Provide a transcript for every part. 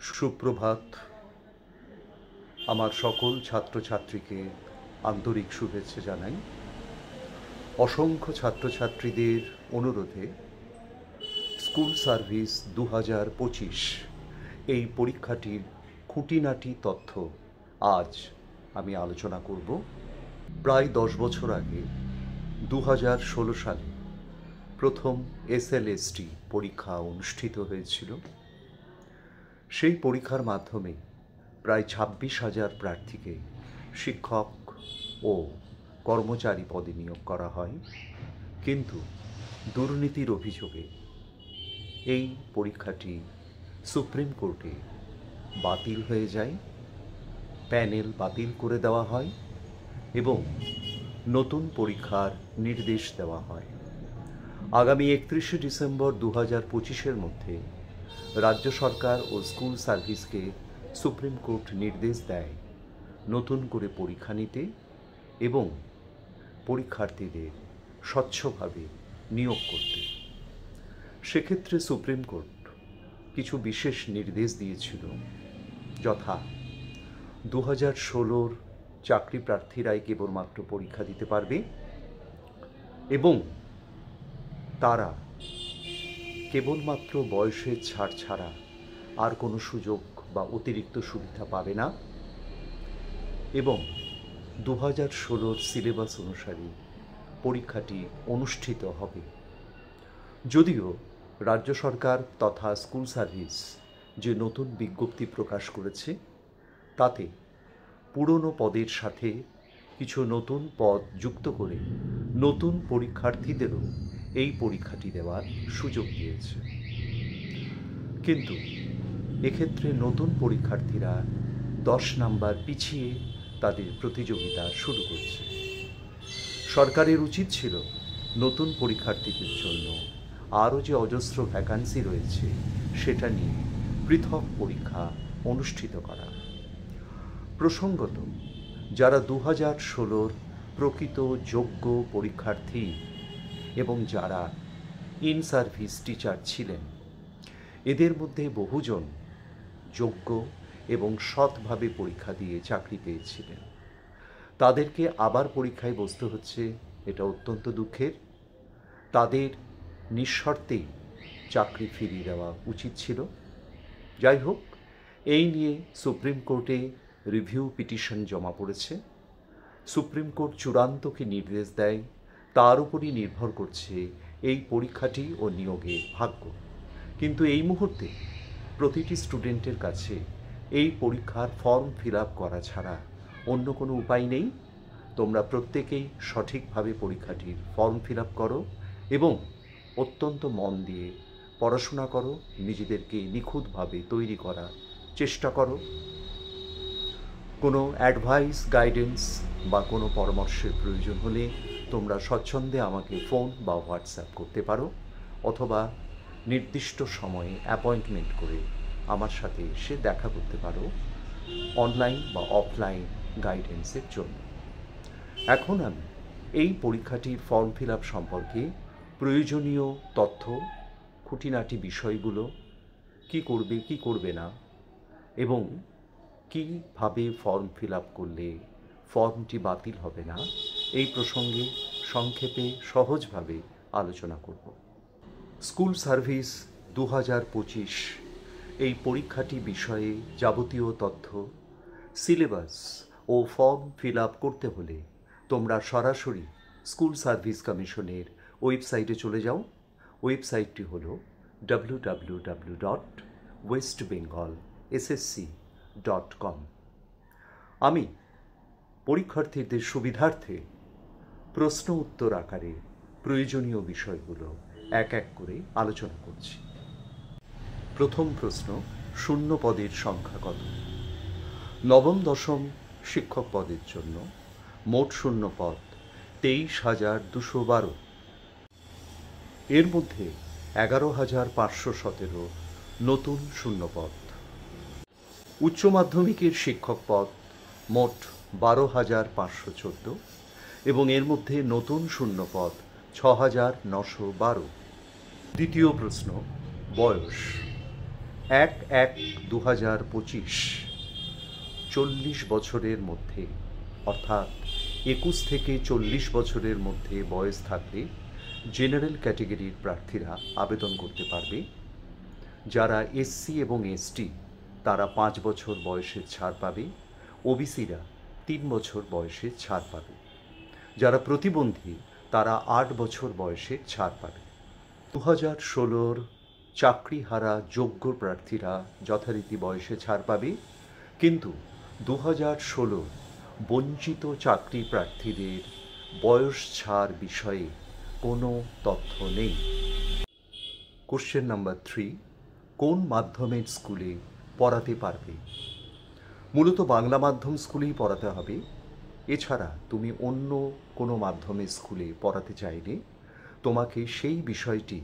সুপ্রভাত। আমার সকল ছাত্রছাত্রীকে আন্তরিক শুভেচ্ছা জানাই। অসংখ্য ছাত্রছাত্রীদের অনুরোধে স্কুল সার্ভিস 2025 এই পরীক্ষাটির খুঁটিনাটি তথ্য আজ আমি আলোচনা করব। প্রায় 10 বছর আগে 2016 সালে প্রথম এসএলএসটি পরীক্ষা অনুষ্ঠিত হয়েছিল। সেই পরীক্ষার মাধ্যমে প্রায় 26,000 প্রার্থীকে শিক্ষক ও কর্মচারী পদে নিয়োগ করা হয়, কিন্তু দুর্নীতির অভিযোগে এই পরীক্ষাটি সুপ্রিম কোর্টে বাতিল হয়ে যায়। প্যানেল বাতিল করে দেওয়া হয় এবং নতুন পরীক্ষার নির্দেশ দেওয়া হয়। আগামী 31শে ডিসেম্বর 2025-এর মধ্যে রাজ্য সরকার ও স্কুল সার্ভিসকে সুপ্রিম কোর্ট নির্দেশ দেয় নতুন করে পরীক্ষা নিতে এবং পরীক্ষার্থীদের স্বচ্ছভাবে নিয়োগ করতে। সেক্ষেত্রে সুপ্রিম কোর্ট কিছু বিশেষ নির্দেশ দিয়েছিল, যথা 2016-র চাকরি প্রার্থীরাই কেবলমাত্র পরীক্ষা দিতে পারবে এবং তারা কেবলমাত্র বয়সের ছাড় ছাড়া আর কোনো সুযোগ বা অতিরিক্ত সুবিধা পাবে না এবং 2016-র সিলেবাস অনুসারে পরীক্ষাটি অনুষ্ঠিত হবে। যদিও রাজ্য সরকার তথা স্কুল সার্ভিস যে নতুন বিজ্ঞপ্তি প্রকাশ করেছে, তাতে পুরনো পদের সাথে কিছু নতুন পদ যুক্ত করে নতুন পরীক্ষার্থীদেরও এই পরীক্ষাটি দেওয়ার সুযোগ দিয়েছে। কিন্তু এক্ষেত্রে নতুন পরীক্ষার্থীরা 10 নাম্বার পিছিয়ে তাদের প্রতিযোগিতা শুরু করছে। সরকারের উচিত ছিল নতুন পরীক্ষার্থীদের জন্য আরও যে অজস্র ভ্যাকান্সি রয়েছে সেটা নিয়ে পৃথক পরীক্ষা অনুষ্ঠিত করা। প্রসঙ্গত, যারা 2016-র প্রকৃত যোগ্য পরীক্ষার্থী এবং যারা ইন সার্ভিস টিচার ছিলেন, এদের মধ্যে বহুজন যোগ্য এবং সৎভাবে পরীক্ষা দিয়ে চাকরি পেয়েছিলেন। তাদেরকে আবার পরীক্ষায় বসতে হচ্ছে, এটা অত্যন্ত দুঃখের। তাদের নিঃশর্তেই চাকরি ফিরিয়ে দেওয়া উচিত ছিল। যাই হোক, এই নিয়ে সুপ্রিম কোর্টে রিভিউ পিটিশন জমা পড়েছে। সুপ্রিম কোর্ট চূড়ান্ত কি নির্দেশ দেয় তার উপরই নির্ভর করছে এই পরীক্ষাটি ও নিয়োগের ভাগ্য। কিন্তু এই মুহূর্তে প্রতিটি স্টুডেন্টের কাছে এই পরীক্ষার ফর্ম ফিল আপ করা ছাড়া অন্য কোনো উপায় নেই। তোমরা প্রত্যেকেই সঠিকভাবে পরীক্ষাটির ফর্ম ফিল আপ করো এবং অত্যন্ত মন দিয়ে পড়াশোনা করো, নিজেদেরকে নিখুঁতভাবে তৈরি করার চেষ্টা করো। কোনো অ্যাডভাইস, গাইডেন্স বা কোনো পরামর্শের প্রয়োজন হলে তোমরা স্বচ্ছন্দে আমাকে ফোন বা হোয়াটসঅ্যাপ করতে পারো, অথবা নির্দিষ্ট সময়ে অ্যাপয়েন্টমেন্ট করে আমার সাথে এসে দেখা করতে পারো অনলাইন বা অফলাইন গাইডেন্সের জন্য। এখন আমি এই পরীক্ষাটির ফর্ম ফিল আপ সম্পর্কে প্রয়োজনীয় তথ্য, খুঁটিনাটি বিষয়গুলো, কি করবে কি করবে না এবং কীভাবে ফর্ম ফিল আপ করলে ফর্মটি বাতিল হবে না, এই প্রসঙ্গে সংক্ষেপে সহজভাবে আলোচনা করব। স্কুল সার্ভিস 2025 এই পরীক্ষাটি বিষয়ে যাবতীয় তথ্য, সিলেবাস ও ফর্ম ফিল আপ করতে হলে তোমরা সরাসরি স্কুল সার্ভিস কমিশনের ওয়েবসাইটে চলে যাও। ওয়েবসাইটটি হলো www.westbengalssc.com। আমি পরীক্ষার্থীদের সুবিধার্থে প্রশ্ন উত্তর আকারে প্রয়োজনীয় বিষয়গুলো এক এক করে আলোচনা করছি। প্রথম প্রশ্ন, শূন্য পদের সংখ্যা কত? নবম দশম শিক্ষক পদের জন্য মোট শূন্য পদ 23,212। এর মধ্যে 11,517 নতুন শূন্য পদ। উচ্চ মাধ্যমিকের শিক্ষক পদ মোট 12,514 এবং এর মধ্যে নতুন শূন্য পদ 6,912। দ্বিতীয় প্রশ্ন, বয়স। 1/1/2025 40 বছরের মধ্যে, অর্থাৎ 21 থেকে 40 বছরের মধ্যে বয়স থাকলে জেনারেল ক্যাটেগরির প্রার্থীরা আবেদন করতে পারবে। যারা এসসি এবং এসটি তারা 5 বছর বয়সের ছাড় পাবে, ওবিসিরা 3 বছর বয়সে ছাড় পাবে, যারা প্রতিবন্ধী তারা 8 বছর বয়সে ছাড় পাবে। 2016 চাকরিহারা যোগ্য প্রার্থীরা যথারীতি বয়সে ছাড় পাবে, কিন্তু 2016 বঞ্চিত চাকরি প্রার্থীদের বয়স ছাড় বিষয়ে কোনো তথ্য নেই। কোশ্চেন নাম্বার 3, কোন মাধ্যমের স্কুলে পড়াতে পারবে? মূলত বাংলা মাধ্যম স্কুলেই পড়াতে হবে। এছাড়া তুমি অন্য কোনো মাধ্যমের স্কুলে পড়াতে চাইলে তোমাকে সেই বিষয়টি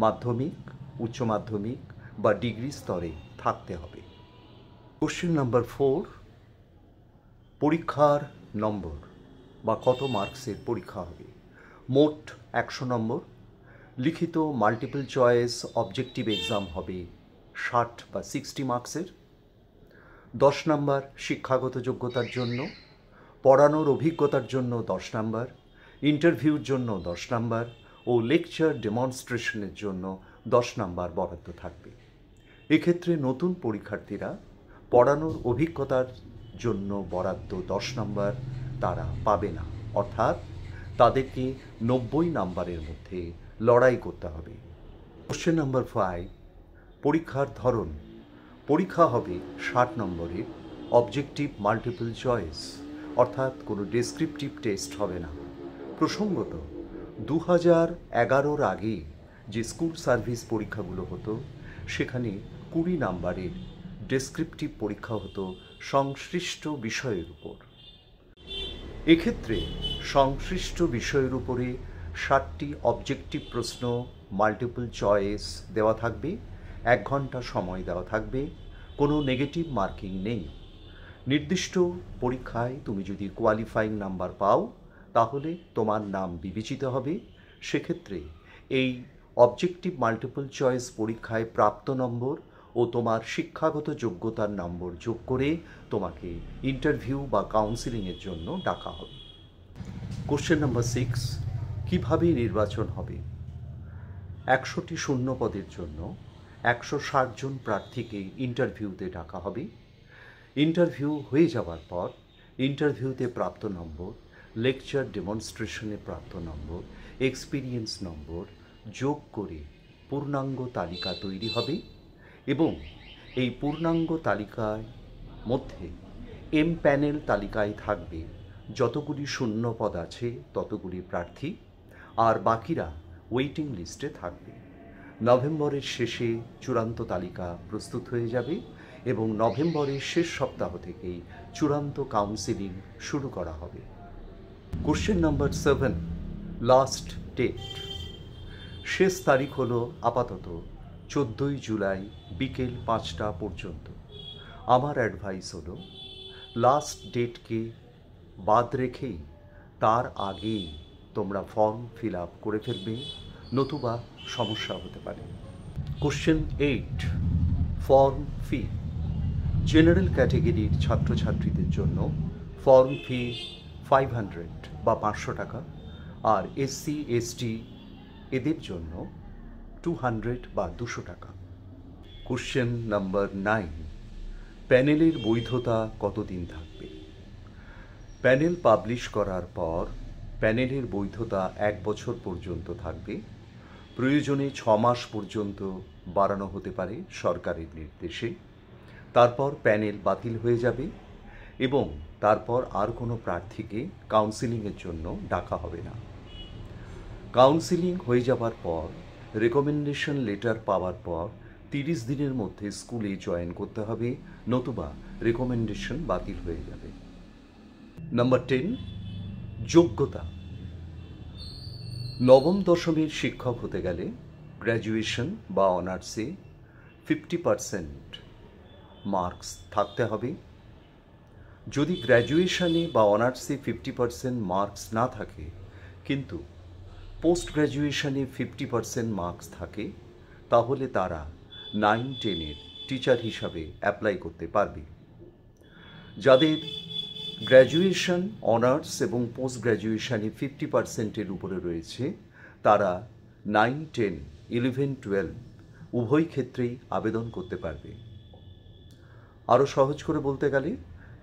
মাধ্যমিক, উচ্চ মাধ্যমিক বা ডিগ্রি স্তরে থাকতে হবে। কোশ্চেন নাম্বার 4, পরীক্ষার নম্বর বা কত মার্কসের পরীক্ষা হবে? মোট 100 নম্বর। লিখিত মাল্টিপল চয়েস অবজেক্টিভ এক্সাম হবে 60 বা 60 মার্কসের। 10 নম্বর শিক্ষাগত যোগ্যতার জন্য, পড়ানোর অভিজ্ঞতার জন্য 10 নম্বর, ইন্টারভিউর জন্য 10 নম্বর ও লেকচার ডেমনস্ট্রেশনের জন্য 10 নম্বর বরাদ্দ থাকবে। এক্ষেত্রে নতুন পরীক্ষার্থীরা পড়ানোর অভিজ্ঞতার জন্য বরাদ্দ 10 নম্বর তারা পাবে না, অর্থাৎ তাদেরকে 90 নম্বরের মধ্যে লড়াই করতে হবে। কোশ্চেন নাম্বার 5, পরীক্ষার ধরন। পরীক্ষা হবে 60 নম্বরের অবজেক্টিভ মাল্টিপল চয়েস, অর্থাৎ কোনো ডেসক্রিপটিভ টেস্ট হবে না। প্রসঙ্গত 2011-র আগে যে স্কুল সার্ভিস পরীক্ষাগুলো হতো সেখানে 20 নম্বরের ডেসক্রিপটিভ পরীক্ষা হতো সংশ্লিষ্ট বিষয়ের উপর। এক্ষেত্রে সংশ্লিষ্ট বিষয়ের উপরে 60টি অবজেক্টিভ প্রশ্ন মাল্টিপল চয়েস দেওয়া থাকবে, 1 ঘন্টা সময় দেওয়া থাকবে, কোনো নেগেটিভ মার্কিং নেই। নির্দিষ্ট পরীক্ষায় তুমি যদি কোয়ালিফাইং নাম্বার পাও তাহলে তোমার নাম বিবেচিত হবে। সেক্ষেত্রে এই অবজেক্টিভ মাল্টিপল চয়েস পরীক্ষায় প্রাপ্ত নম্বর ও তোমার শিক্ষাগত যোগ্যতার নম্বর যোগ করে তোমাকে ইন্টারভিউ বা কাউন্সিলিংয়ের জন্য ডাকা হবে। কোশ্চেন নাম্বার 6, কিভাবে নির্বাচন হবে? 100টি শূন্য পদের জন্য 160 জন প্রার্থীকে ইন্টারভিউতে ডাকা হবে। ইন্টারভিউ হয়ে যাওয়ার পর ইন্টারভিউতে প্রাপ্ত নম্বর, লেকচার ডেমনস্ট্রেশনে প্রাপ্ত নম্বর, এক্সপিরিয়েন্স নম্বর যোগ করে পূর্ণাঙ্গ তালিকা তৈরি হবে এবং এই পূর্ণাঙ্গ তালিকার মধ্যে এম প্যানেল তালিকায় থাকবে যতগুলি শূন্য পদ আছে ততগুলি প্রার্থী, আর বাকিরা ওয়েটিং লিস্টে থাকবে। নভেম্বরের শেষে চূড়ান্ত তালিকা প্রস্তুত হয়ে যাবে এবং নভেম্বরের শেষ সপ্তাহ থেকেই চূড়ান্ত কাউন্সিলিং শুরু করা হবে। Question number 7, last date. শেষ তারিখ হলো আপাতত 14 জুলাই বিকেল 5টা পর্যন্ত। আমার অ্যাডভাইস হলো লাস্ট ডেটকে বাদ রেখেই তার আগেই তোমরা ফর্ম ফিল আপ করে ফেলবে, নতুবা সমস্যা হতে পারে। কোশ্চেন 8, ফর্ম ফি। জেনারেল ক্যাটেগরির ছাত্রছাত্রীদের জন্য ফর্ম ফি 500 বা 500 টাকা, আর এসসি এসটি এদের জন্য 200 বা 200 টাকা। কোশ্চেন নাম্বার 9, প্যানেলের বৈধতা কতদিন থাকবে? প্যানেল পাবলিশ করার পর প্যানেলের বৈধতা 1 বছর পর্যন্ত থাকবে। প্রয়োজনে 6 মাস পর্যন্ত বাড়ানো হতে পারে সরকারের নির্দেশে। তারপর প্যানেল বাতিল হয়ে যাবে এবং তারপর আর কোনো প্রার্থীকে কাউন্সিলিংয়ের জন্য ডাকা হবে না। কাউন্সিলিং হয়ে যাবার পর রেকমেন্ডেশন লেটার পাওয়ার পর 30 দিনের মধ্যে স্কুলে জয়েন করতে হবে, নতুবা রেকমেন্ডেশন বাতিল হয়ে যাবে। নাম্বার 10, যোগ্যতা। নবম দশমের শিক্ষক হতে গেলে গ্র্যাজুয়েশন বা অনার্সে 50% মার্কস থাকতে হবে। যদি গ্র্যাজুয়েশনে বা অনার্সে 50% মার্কস না থাকে কিন্তু পোস্ট গ্র্যাজুয়েশনে 50% মার্কস থাকে, তাহলে তারা 9-10-এর টিচার হিসাবে অ্যাপ্লাই করতে পারবে। যাদের গ্র্যাজুয়েশন, অনার্স এবং পোস্ট গ্র্যাজুয়েশনে 50%-এর উপরে রয়েছে, তারা 9, 10, 11, 12 উভয় ক্ষেত্রেই আবেদন করতে পারবে। আরও সহজ করে বলতে গেলে,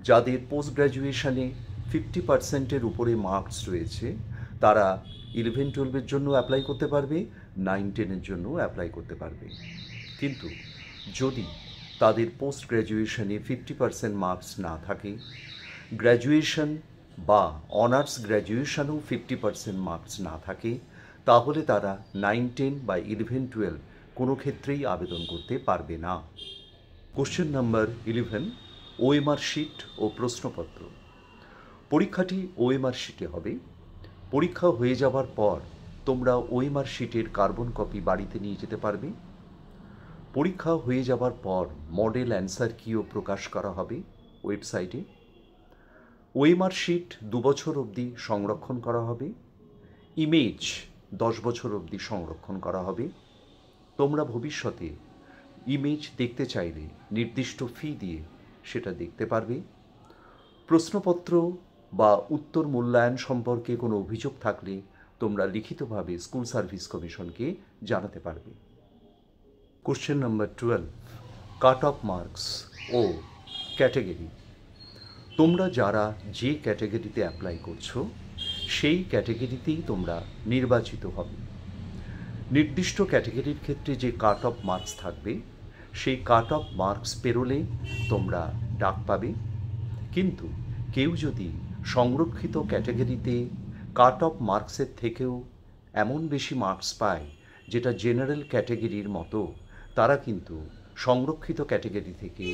যাদের পোস্ট গ্র্যাজুয়েশনে 50%-এর উপরে মার্কস রয়েছে, তারা 11, 12-এর জন্য অ্যাপ্লাই করতে পারবে, 9, 10-এর জন্য অ্যাপ্লাই করতে পারবে। কিন্তু যদি তাদের পোস্ট গ্র্যাজুয়েশনে 50% মার্কস না থাকে, গ্র্যাজুয়েশন বা অনার্স গ্র্যাজুয়েশনেও 50% মার্কস না থাকে, তাহলে তারা 9, 10 বা 11, 12 কোনো ক্ষেত্রেই আবেদন করতে পারবে না। কোশ্চেন নাম্বার 11, ওএমআর শিট ও প্রশ্নপত্র। পরীক্ষাটি ওএমআর শিটে হবে। পরীক্ষা হয়ে যাবার পর তোমরা ওএমআর শিটের কার্বন কপি বাড়িতে নিয়ে যেতে পারবে। পরীক্ষা হয়ে যাবার পর মডেল অ্যান্সার কিও প্রকাশ করা হবে ওয়েবসাইটে। ওএমআর শিট 2 বছর অবধি সংরক্ষণ করা হবে। ইমেজ 10 বছর অবধি সংরক্ষণ করা হবে। তোমরা ভবিষ্যতে ইমেজ দেখতে চাইলে নির্দিষ্ট ফি দিয়ে সেটা দেখতে পারবে। প্রশ্নপত্র বা উত্তর মূল্যায়ন সম্পর্কে কোনো অভিযোগ থাকলে তোমরা লিখিতভাবে স্কুল সার্ভিস কমিশনকে জানাতে পারবে। Question number 12, cut off marks ও ক্যাটাগরি। তোমরা যারা যে ক্যাটাগরিতে অ্যাপ্লাই করছো, সেই ক্যাটাগরিতেই তোমরা নির্বাচিত হবে। নির্দিষ্ট ক্যাটাগরির ক্ষেত্রে যে কাট অফ মার্কস থাকবে, সেই কাট অফ মার্কস পেরোলে তোমরা ডাক পাবে। কিন্তু কেউ যদি সংরক্ষিত ক্যাটাগরিতে কাট অফ মার্কসের থেকেও এমন বেশি মার্কস পায় যেটা জেনারেল ক্যাটাগরির মতো, তারা কিন্তু সংরক্ষিত ক্যাটাগরি থেকে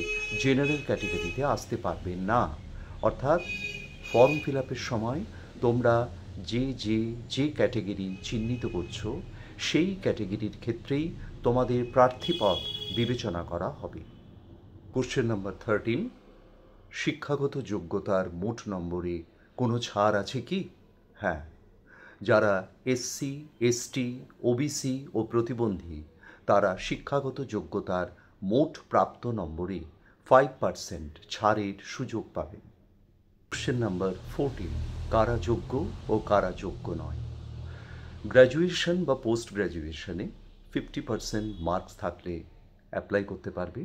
জেনারেল ক্যাটাগরিতে আসতে পারবে না। অর্থাৎ ফর্ম ফিল আপের সময় তোমরা যে ক্যাটাগরি চিহ্নিত করছো, সেই ক্যাটাগরির ক্ষেত্রেই তোমাদের প্রার্থীপদ বিবেচনা করা হবে। কোশ্চেন নাম্বার 13, শিক্ষাগত যোগ্যতার মোট নম্বরে কোনো ছাড় আছে কি? হ্যাঁ, যারা এসসি, এসটি, ওবিসি ও প্রতিবন্ধী, তারা শিক্ষাগত যোগ্যতার মোট প্রাপ্ত নম্বরে 5% ছাড়ের সুযোগ পাবেন। কোশ্চেন নাম্বার 14, কারা যোগ্য ও কারা যোগ্য নয়। গ্র্যাজুয়েশন বা পোস্ট গ্র্যাজুয়েশনে 50% মার্কস থাকলে অ্যাপ্লাই করতে পারবে,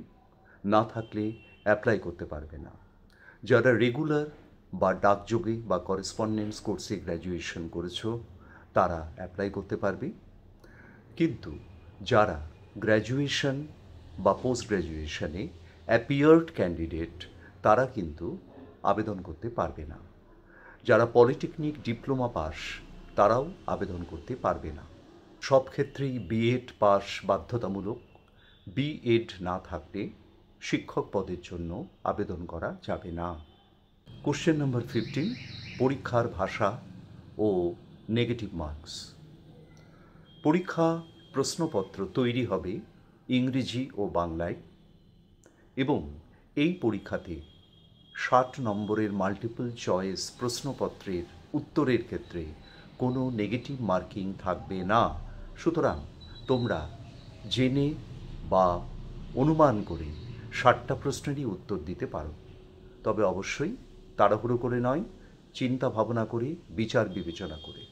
না থাকলে অ্যাপ্লাই করতে পারবে না। যারা রেগুলার বা ডাকযোগে বা করেসপন্ডেন্স কোর্সে গ্র্যাজুয়েশন করেছো, তারা অ্যাপ্লাই করতে পারবে। কিন্তু যারা গ্র্যাজুয়েশন বা পোস্ট গ্র্যাজুয়েশনে অ্যাপিয়ার্ড ক্যান্ডিডেট, তারা কিন্তু আবেদন করতে পারবে না। যারা পলিটেকনিক ডিপ্লোমা পাস, তারাও আবেদন করতে পারবে না। সব ক্ষেত্রেই বিএড পাস বাধ্যতামূলক। বিএড না থাকলে শিক্ষক পদের জন্য আবেদন করা যাবে না। কোশ্চেন নাম্বার 15, পরীক্ষার ভাষা ও নেগেটিভ মার্কস। পরীক্ষা প্রশ্নপত্র তৈরি হবে ইংরেজি ও বাংলায়, এবং এই পরীক্ষাতে 60 নম্বরের মাল্টিপল চয়েস প্রশ্নপত্রের উত্তরের ক্ষেত্রে কোনো নেগেটিভ মার্কিং থাকবে না। সুতরাং তোমরা জেনে বা অনুমান করে 60টা প্রশ্নেরই উত্তর দিতে পারো। তবে অবশ্যই তাড়াহুড়ো করে নয়, চিন্তা ভাবনা করে, বিচার বিবেচনা করে।